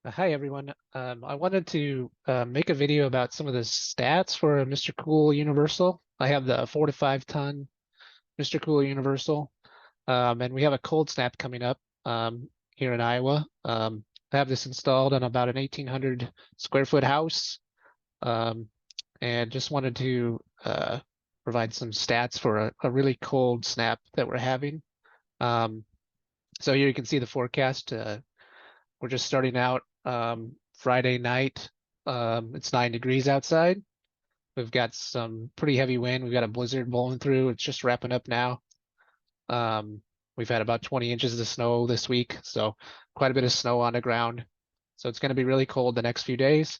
Hi everyone. I wanted to make a video about some of the stats for MrCool Universal. I have the 4 to 5 ton MrCool Universal, and we have a cold snap coming up here in Iowa. I have this installed on about an 1,800 square foot house, um, and just wanted to provide some stats for a really cold snap that we're having. Um, so here you can see the forecast. We're just starting out Friday night. It's 9 degrees outside. We've got some pretty heavy wind. We've got a blizzard blowing through. It's just wrapping up now. Um, we've had about 20 inches of snow this week, so quite a bit of snow on the ground. So it's going to be really cold the next few days.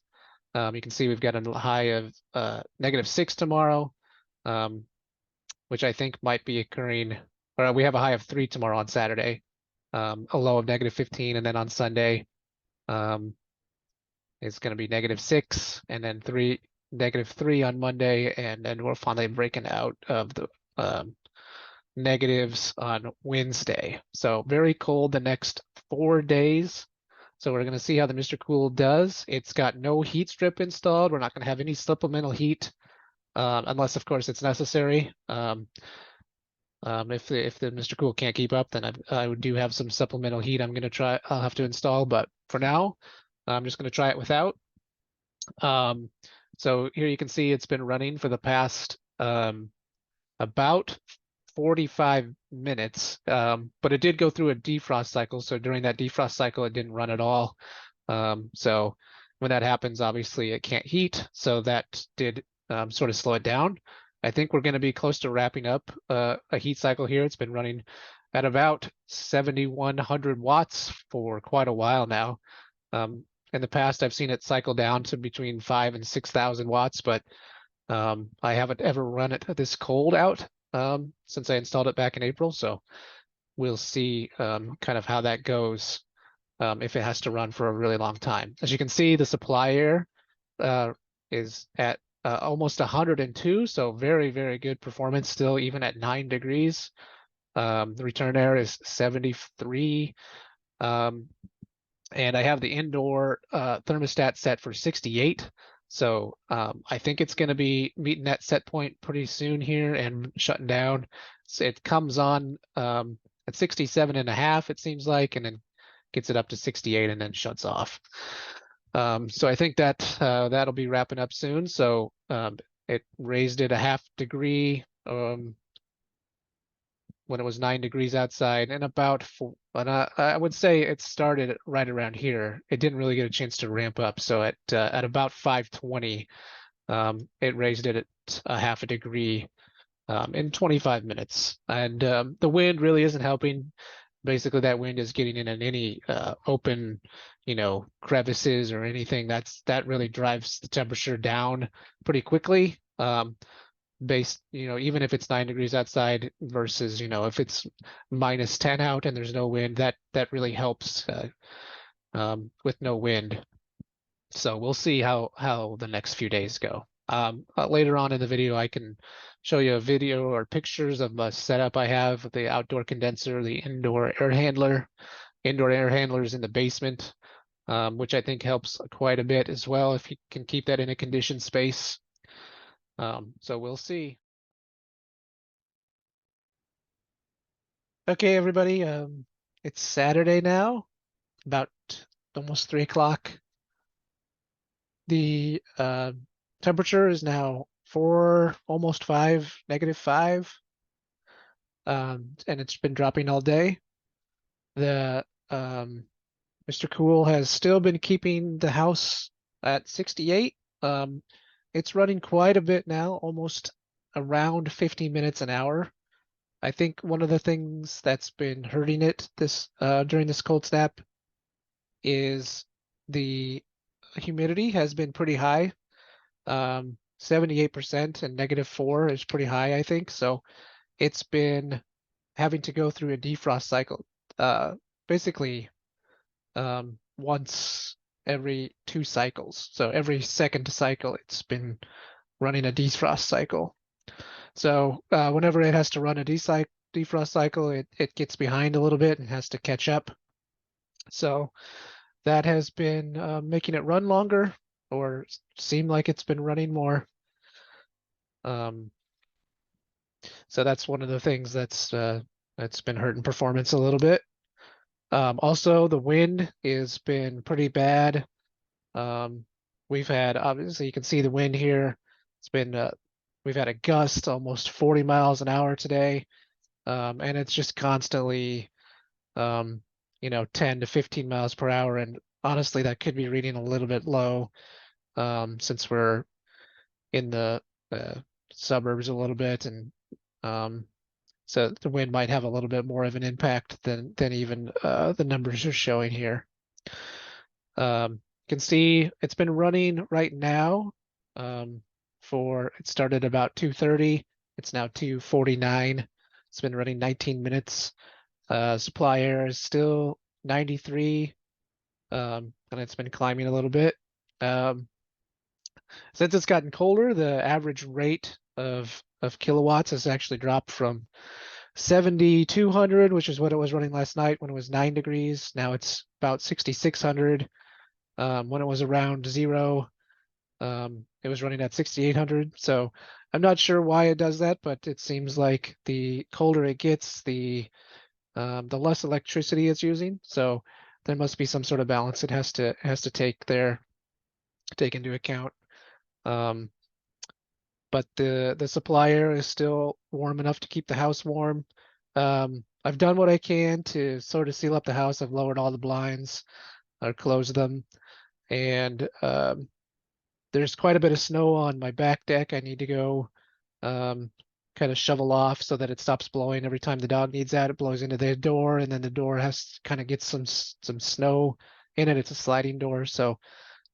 You can see we've got a high of -6 tomorrow, um, which I think might be occurring, or we have a high of 3 tomorrow on Saturday, a low of -15, and then on Sunday, um, it's going to be -6, and then -3 on Monday, and then we're finally breaking out of the um, negatives on Wednesday. So very cold the next 4 days. So we're going to see how the MrCool does. It's got no heat strip installed. We're not going to have any supplemental heat unless, of course, it's necessary. If the MrCool can't keep up, then I do have some supplemental heat I'll have to install. But for now, I'm just going to try it without. Um, so here you can see it's been running for the past about 45 minutes, but it did go through a defrost cycle. So during that defrost cycle, it didn't run at all. So when that happens, obviously it can't heat. So that did sort of slow it down. I think we're going to be close to wrapping up a heat cycle here. It's been running at about 7,100 watts for quite a while now. Um, in the past, I've seen it cycle down to between 5 and 6,000 watts, but I haven't ever run it this cold out since I installed it back in April. So we'll see kind of how that goes if it has to run for a really long time. As you can see, the supply air uh, is at almost 102, so very, very good performance still, even at 9 degrees. The return air is 73. Um, and I have the indoor thermostat set for 68. So I think it's going to be meeting that set point pretty soon here and shutting down. So it comes on at 67.5, it seems like, and then gets it up to 68 and then shuts off. So I think that that'll be wrapping up soon. So it raised it a half degree when it was 9 degrees outside, and I would say it started right around here. It didn't really get a chance to ramp up. So at about 5:20, it raised it at a half a degree in 25 minutes. And the wind really isn't helping. Basically, that wind is getting in any open, crevices or anything. That really drives the temperature down pretty quickly. Based, even if it's 9 degrees outside versus, if it's -10 out and there's no wind, that really helps with no wind. So we'll see how the next few days go. Later on in the video, I can show you a video or pictures of a setup I have, the outdoor condenser, the indoor air handlers in the basement, which I think helps quite a bit as well if you can keep that in a conditioned space. So we'll see. Okay, everybody. It's Saturday now, about almost 3 o'clock. The temperature is now 4, almost 5, -5, and it's been dropping all day. The MrCool has still been keeping the house at 68. It's running quite a bit now, almost around 50 minutes an hour. I think one of the things that's been hurting it this during this cold snap is the humidity has been pretty high. 78% and -4 is pretty high, I think. So it's been having to go through a defrost cycle, basically once every 2 cycles. So every second cycle, it's been running a defrost cycle. So whenever it has to run a defrost cycle, it gets behind a little bit and has to catch up. So that has been making it run longer or seem like it's been running more. Um, so that's one of the things that's been hurting performance a little bit. Also, the wind has been pretty bad. We've had, obviously you can see the wind here. It's been we've had a gust almost 40 miles an hour today, and it's just constantly um, 10 to 15 miles per hour. And honestly, that could be reading a little bit low since we're in the uh, suburbs a little bit, and um, so the wind might have a little bit more of an impact than even the numbers are showing here. You can see it's been running right now. It started about 2:30. It's now 2:49. It's been running 19 minutes. Supply air is still 93, and it's been climbing a little bit. Um, since it's gotten colder, the average rate of kilowatts has actually dropped from 7,200, which is what it was running last night when it was 9 degrees. Now it's about 6,600. When it was around zero, it was running at 6,800. So I'm not sure why it does that, but it seems like the colder it gets, the less electricity it's using. So there must be some sort of balance it has to take into account. Um, but the supply air is still warm enough to keep the house warm. I've done what I can to sort of seal up the house. I've lowered all the blinds or closed them, and there's quite a bit of snow on my back deck. I need to go um, kind of shovel off so that it stops blowing every time the dog needs out. It blows into the door, and then the door has to kind of get some snow in it. It's a sliding door, so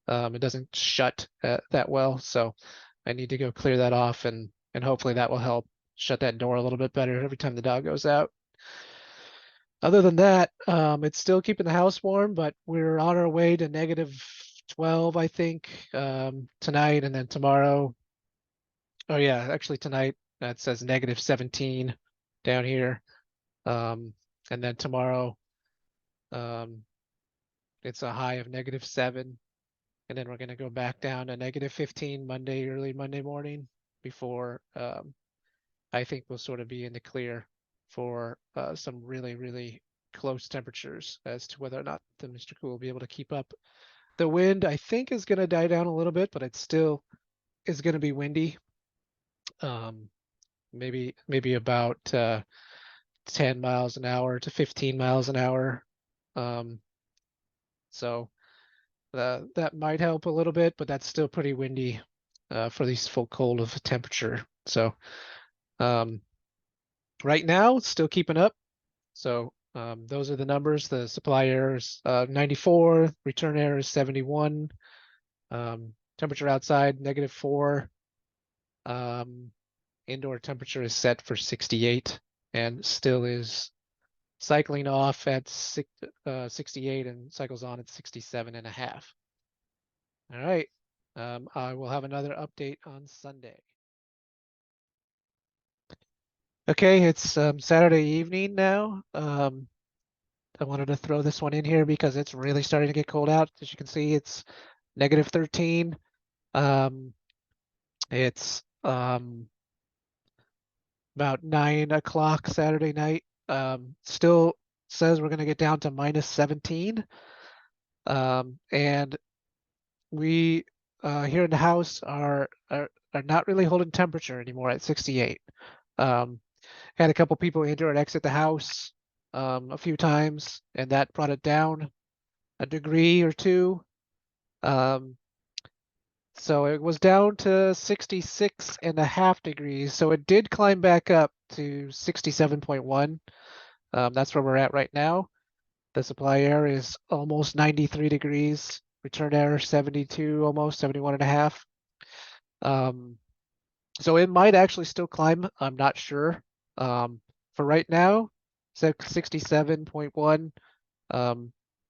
it doesn't shut that well. So I need to go clear that off, and hopefully that will help shut that door a little bit better every time the dog goes out. Other than that, it's still keeping the house warm, but we're on our way to -12, I think, tonight, and then tomorrow. Oh yeah, actually tonight it says -17 down here. Um, and then tomorrow, um, it's a high of -7, and then we're gonna go back down to -15 Monday, early Monday morning before I think we'll sort of be in the clear for some really, really close temperatures as to whether or not the MrCool will be able to keep up. The wind, I think, is going to die down a little bit, but it still is going to be windy. Um, maybe about 10 miles an hour to 15 miles an hour. Um, so that might help a little bit, but that's still pretty windy for these full cold of temperature. So um, right now, it's still keeping up. So those are the numbers. The supply air is 94, return air is 71, temperature outside -4, um, indoor temperature is set for 68 and still is cycling off at 68 and cycles on at 67.5. All right. I will have another update on Sunday. Okay, it's Saturday evening now. I wanted to throw this one in here because it's really starting to get cold out. As you can see, it's -13. It's about 9 o'clock Saturday night. Still says we're going to get down to -17. And we here in the house are not really holding temperature anymore at 68. Had a couple people enter and exit the house a few times, and that brought it down a degree or two. Um, so it was down to 66.5 degrees. So it did climb back up to 67.1. That's where we're at right now. The supply air is almost 93 degrees. Return air 72, almost 71.5. So it might actually still climb. I'm not sure. For right now, 67.1.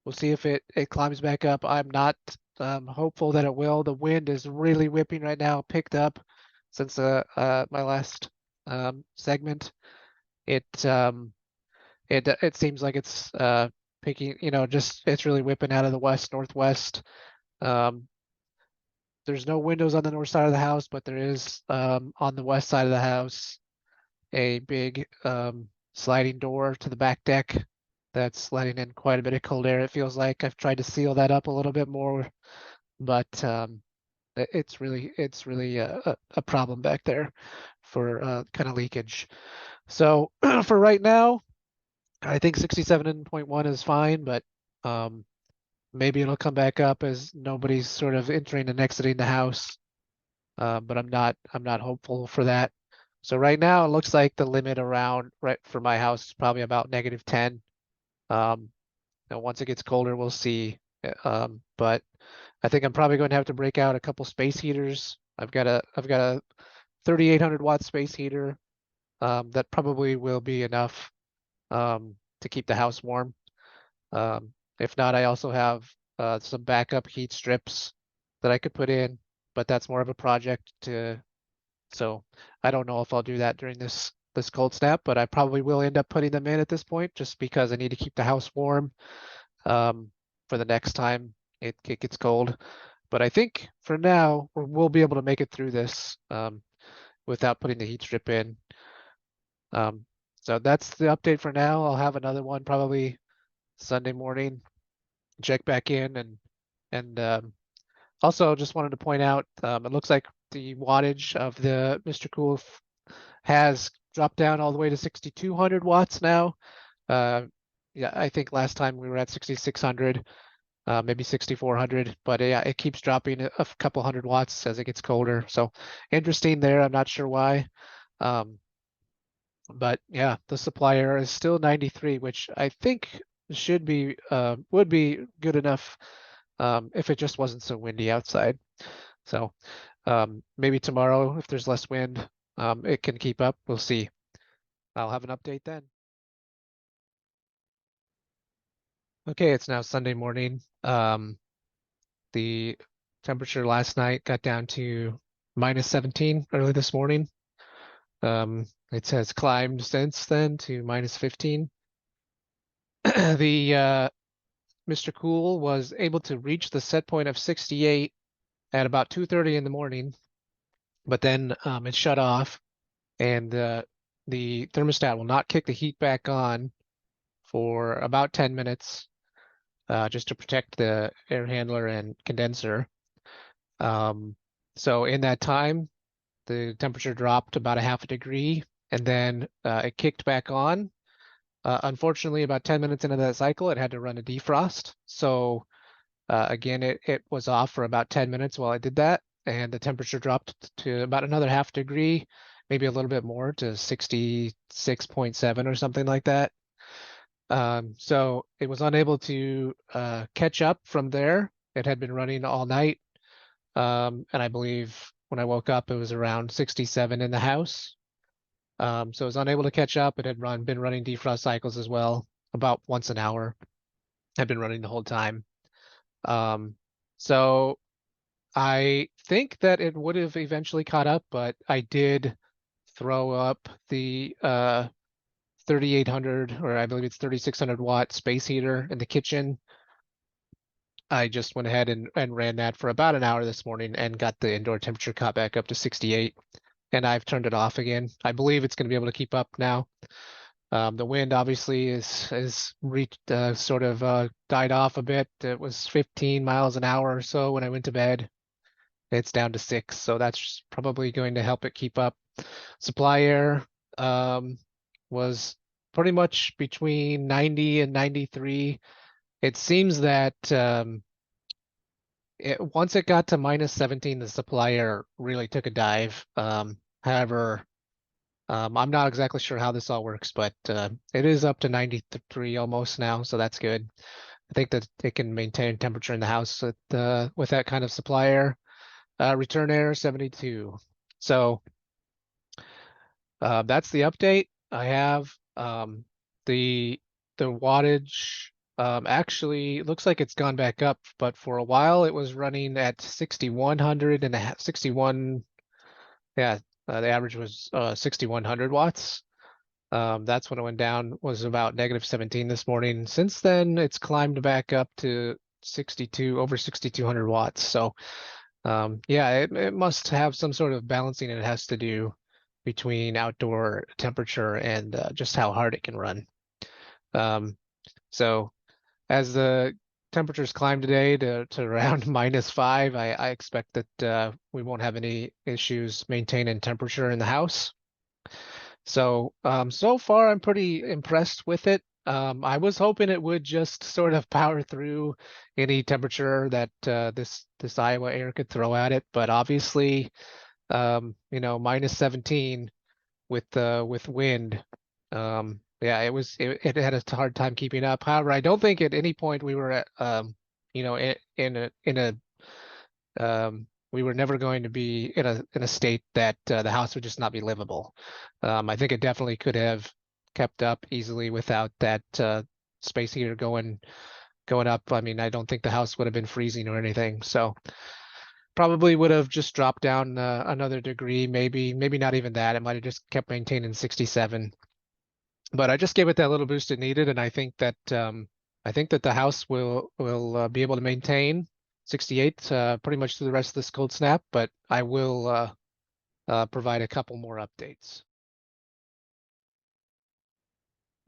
We'll see if it climbs back up. I'm not hopeful that it will. The wind is really whipping right now, picked up since my last segment. It seems like it's picking, just it's really whipping out of the west, northwest. Um, there's no windows on the north side of the house, but there is on the west side of the house a big sliding door to the back deck that's letting in quite a bit of cold air. It feels like I've tried to seal that up a little bit more, but it's really a problem back there for kind of leakage. So for right now, I think 67.1 is fine, but um, maybe it'll come back up as nobody's sort of entering and exiting the house. But I'm not hopeful for that. So right now it looks like the limit around right for my house is probably about -10. Um, once it gets colder, we'll see. But I think I'm probably going to have to break out a couple space heaters. I've got a 3800 watt space heater that probably will be enough to keep the house warm. If not, I also have some backup heat strips that I could put in, but that's more of a project to. So I don't know if I'll do that during this cold snap, but I probably will end up putting them in at this point just because I need to keep the house warm um, for the next time it gets cold. But I think for now we'll be able to make it through this without putting the heat strip in. So that's the update for now. I'll have another one probably Sunday morning. Check back in and also just wanted to point out it looks like the wattage of the MrCool has dropped down all the way to 6200 watts now. Yeah, I think last time we were at 6600, maybe 6400, but yeah, it keeps dropping a couple hundred watts as it gets colder. So interesting there. I'm not sure why. Um, but yeah, the supply error is still 93, which I think would be good enough if it just wasn't so windy outside. So maybe tomorrow, if there's less wind, it can keep up. We'll see. I'll have an update then. Okay, it's now Sunday morning. The temperature last night got down to -17 early this morning. It has climbed since then to -15. The MrCool was able to reach the set point of 68 at about 2:30 in the morning, but then it shut off, and the thermostat will not kick the heat back on for about 10 minutes, just to protect the air handler and condenser. Um, so in that time, the temperature dropped about a half a degree, and then it kicked back on. Unfortunately, about 10 minutes into that cycle, it had to run a defrost. So again, it was off for about 10 minutes while I did that, and the temperature dropped to about another half degree, maybe a little bit more to 66.7 or something like that. So it was unable to catch up from there. It had been running all night, and I believe when I woke up, it was around 67 in the house. So it was unable to catch up. It had been running defrost cycles as well, about once an hour. Had been running the whole time. So I think that it would have eventually caught up, but I did throw up the 3800, or I believe it's 3600 watt space heater in the kitchen. I just went ahead and ran that for about an hour this morning and got the indoor temperature caught back up to 68, and I've turned it off again. I believe it's going to be able to keep up now. The wind obviously is reached sort of died off a bit. It was 15 miles an hour or so when I went to bed. It's down to 6, so that's probably going to help it keep up. Supply air was pretty much between 90 and 93. It seems that once it got to -17, the supply air really took a dive. However, I'm not exactly sure how this all works, but it is up to 93 almost now, so that's good. I think that it can maintain temperature in the house with that kind of supply air. Return air 72. So that's the update I have. The wattage actually looks like it's gone back up, but for a while it was running at 6100 and 61. Yeah, the average was 6100 watts. That's when it went down, was about -17 this morning. Since then, it's climbed back up to 62, over 6,200 watts. So yeah, it must have some sort of balancing it has to do between outdoor temperature and just how hard it can run. Um, so as the temperatures climb today to around -5, I expect that we won't have any issues maintaining temperature in the house. So so far I'm pretty impressed with it. I was hoping it would just sort of power through any temperature that this Iowa air could throw at it, but obviously, you know, -17 with wind, yeah, it had a hard time keeping up. However, I don't think at any point we were at you know, in a we were never going to be in a state that the house would just not be livable. I think it definitely could have kept up easily without that space heater going up. I mean, I don't think the house would have been freezing or anything. So probably would have just dropped down another degree, maybe not even that. It might have just kept maintaining 67. But I just gave it that little boost it needed, and I think that the house will be able to maintain 68 pretty much through the rest of this cold snap. But I will provide a couple more updates.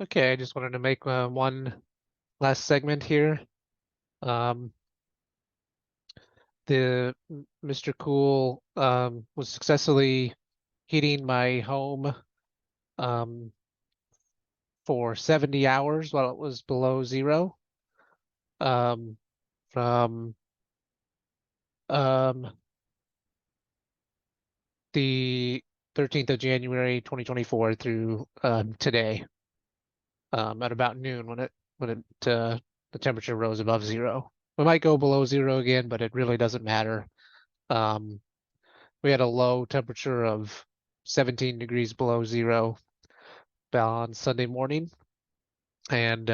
Okay, I just wanted to make one last segment here. Um, the MrCool was successfully heating my home um, for 70 hours while it was below zero. Um, from um, the 13th of January 2024 through today, at about noon when the temperature rose above zero. We might go below zero again, but it really doesn't matter. Um, we had a low temperature of 17 degrees below zero on Sunday morning, and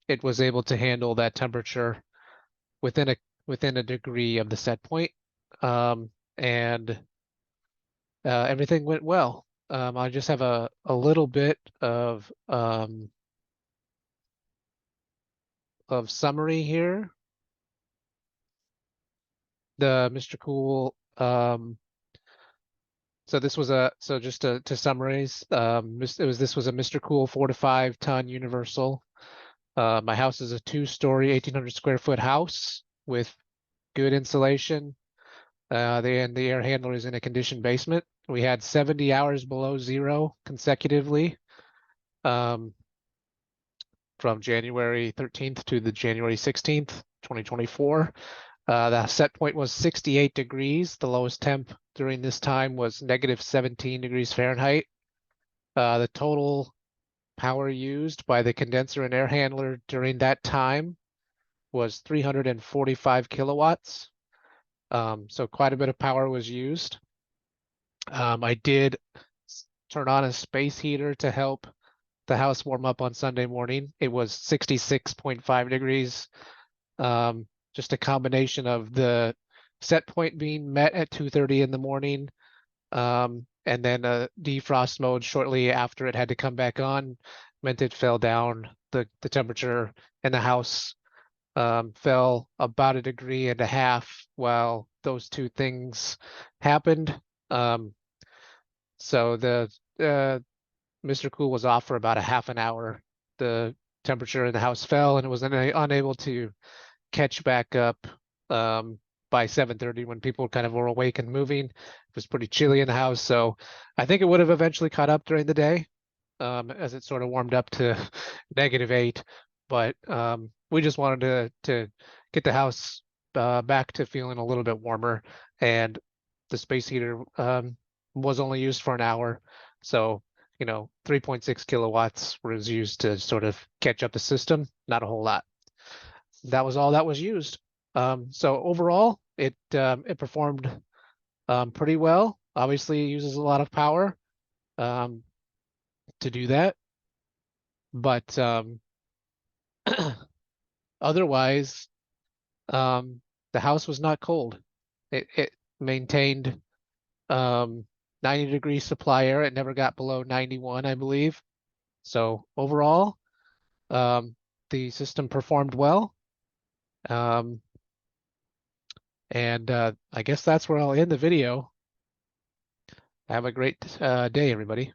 it was able to handle that temperature within a degree of the set point. And everything went well. I just have a little bit of summary here. The MrCool so just to summarize, this was a MrCool 4 to 5 ton universal. My house is a 2-story, 1,800 square foot house with good insulation. The air handler is in a conditioned basement. We had 70 hours below zero consecutively, from January 13th to the January 16th, 2024. The set point was 68 degrees. The lowest temp during this time was -17 degrees Fahrenheit. The total power used by the condenser and air handler during that time was 345 kilowatts. So quite a bit of power was used. I did turn on a space heater to help the house warm up on Sunday morning. It was 66.5 degrees. Just a combination of the set point being met at 2:30 in the morning, and then a defrost mode shortly after it had to come back on meant it fell down. The temperature in the house fell about 1.5 degrees while those two things happened. So the MrCool was off for about a half an hour. The temperature in the house fell and it was unable to catch back up by 7:30 when people kind of were awake and moving. It was pretty chilly in the house, so I think it would have eventually caught up during the day as it sort of warmed up to -8. But we just wanted to get the house back to feeling a little bit warmer, and the space heater was only used for an hour, so you know 3.6 kilowatts was used to sort of catch up the system. Not a whole lot. That was all that was used. So overall, it performed pretty well. Obviously, it uses a lot of power um, to do that, but otherwise, the house was not cold. It maintained 90 degree supply air. It never got below 91, I believe. So overall, the system performed well. Um, and I guess that's where I'll end the video. Have a great day, everybody.